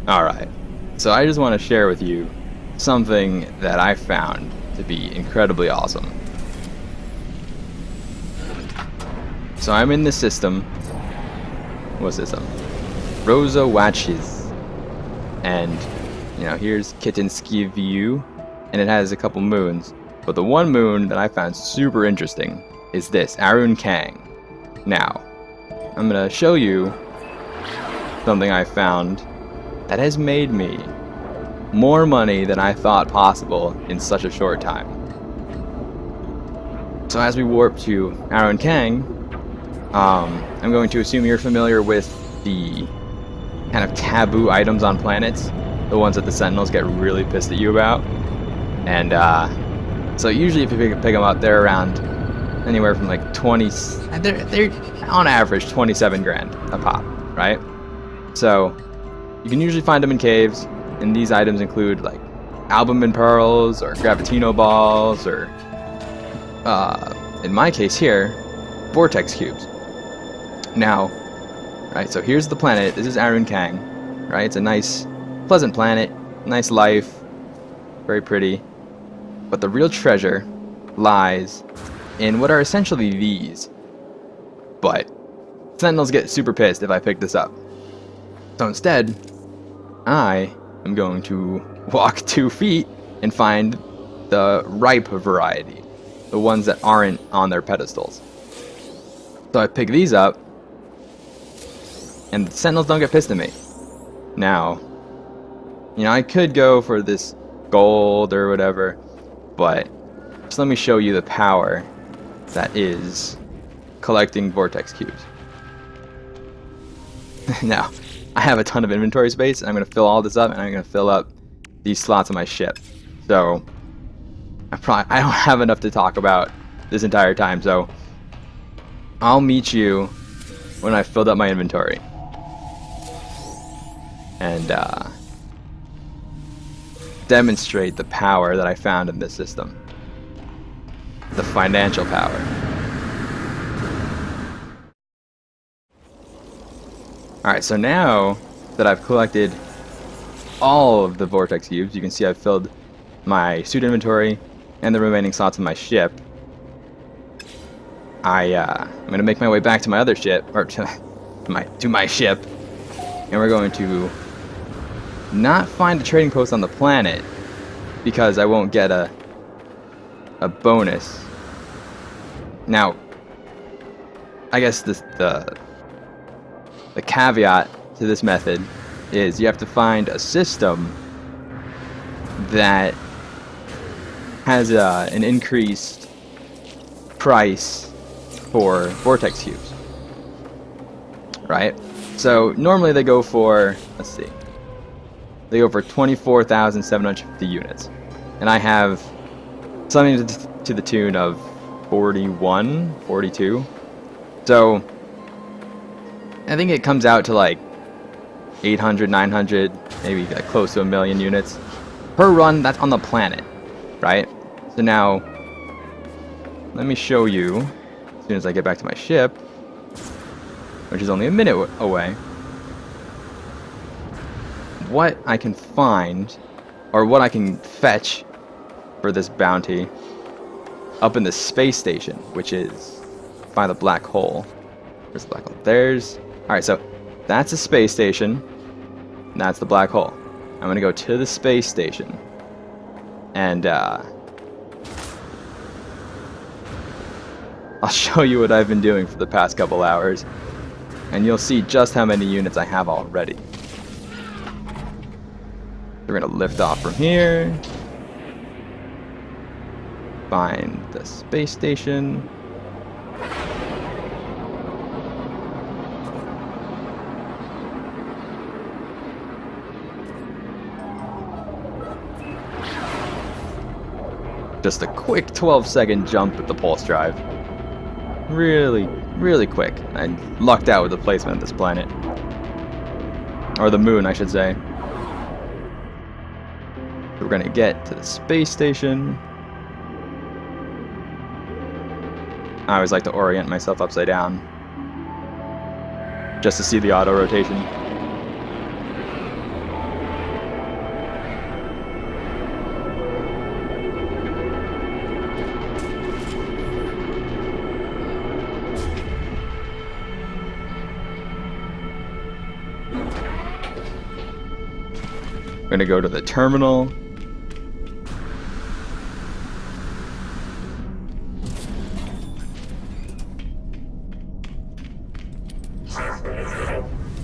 Alright, so I just want to share with you something that I found to be incredibly awesome. So I'm in the system. What system? Rosa Watches. And, you know, here's Kittinsky View, and it has a couple moons. But the one moon that I found super interesting is this, Aruunkhang. Now, I'm going to show you something I found that has made me more money than I thought possible in such a short time. So as we warp to Aruunkhang, I'm going to assume you're familiar with the kind of taboo items on planets, the ones that the Sentinels get really pissed at you about. And so usually if you pick them up, they're around anywhere from like 20, they're on average 27 grand a pop, right? So you can usually find them in caves, and these items include like albumin pearls or gravitino balls, or in my case here, Vortex Cubes. Now, right, so here's the planet. This is Aruunkhang, right? It's a nice, pleasant planet, nice life, very pretty. But the real treasure lies in what are essentially these. But Sentinels get super pissed if I pick this up. So instead, I am going to walk 2 feet and find the ripe variety, the ones that aren't on their pedestals. So I pick these up, and the Sentinels don't get pissed at me. Now, you know, I could go for this gold or whatever, but just let me show you the power that is collecting Vortex Cubes. Now, I have a ton of inventory space, and I'm going to fill all this up, and I'm going to fill up these slots on my ship. So, I don't have enough to talk about this entire time, so I'll meet you when I've filled up my inventory. And demonstrate the power that I found in this system. The financial power. Alright, so now that I've collected all of the Vortex Cubes, you can see I've filled my suit inventory and the remaining slots in my ship. I'm going to make my way back to my other ship, or to my ship, and we're going to not find a trading post on the planet, because I won't get a bonus. Now, I guess the caveat to this method is you have to find a system that has an increased price for Vortex Cubes, right? So normally they go for, let's see, they go for 24,750 units, and I have something to the tune of 41, 42. So I think it comes out to like 800, 900, maybe like close to 1 million units per run. That's on the planet, right? So now let me show you, as soon as I get back to my ship, which is only a minute away, what I can find, or what I can fetch for this bounty up in the space station, which is by the black hole. There's the black hole. Alright, so that's the space station, and that's the black hole. I'm going to go to the space station, and I'll show you what I've been doing for the past couple hours, and you'll see just how many units I have already. We're going to lift off from here, find the space station, just a quick 12-second jump with the pulse drive. Really, really quick. I lucked out with the placement of this planet. Or the moon, I should say. We're gonna get to the space station. I always like to orient myself upside down, just to see the auto rotation. gonna go to the terminal.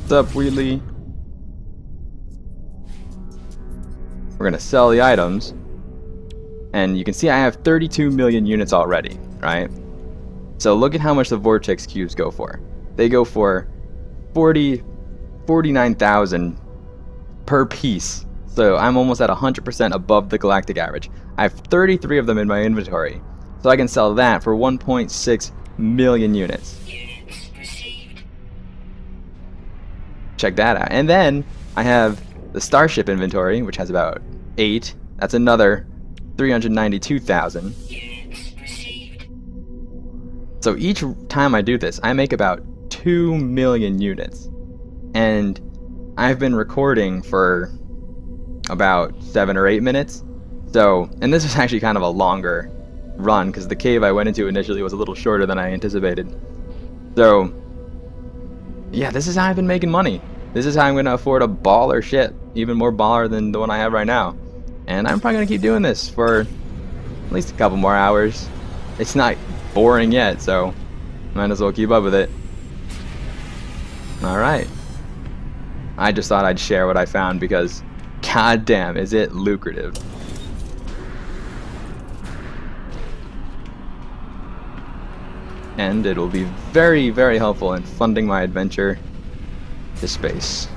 What's up, Wheatley? We're gonna sell the items. And you can see I have 32 million units already, right? So look at how much the Vortex Cubes go for. They go for 49,000 per piece. So I'm almost at 100% above the galactic average. I have 33 of them in my inventory. So I can sell that for 1.6 million units. Check that out. And then I have the Starship inventory, which has about 8. That's another 392,000. So each time I do this, I make about 2 million units. And I've been recording for about 7 or 8 minutes. So, and this was actually kind of a longer run because the cave I went into initially was a little shorter than I anticipated. So, yeah, this is how I've been making money. This is how I'm going to afford a baller ship, even more baller than the one I have right now. And I'm probably going to keep doing this for at least a couple more hours. It's not boring yet, so might as well keep up with it. Alright. I just thought I'd share what I found because, goddamn, is it lucrative. And it will be very, very helpful in funding my adventure to space.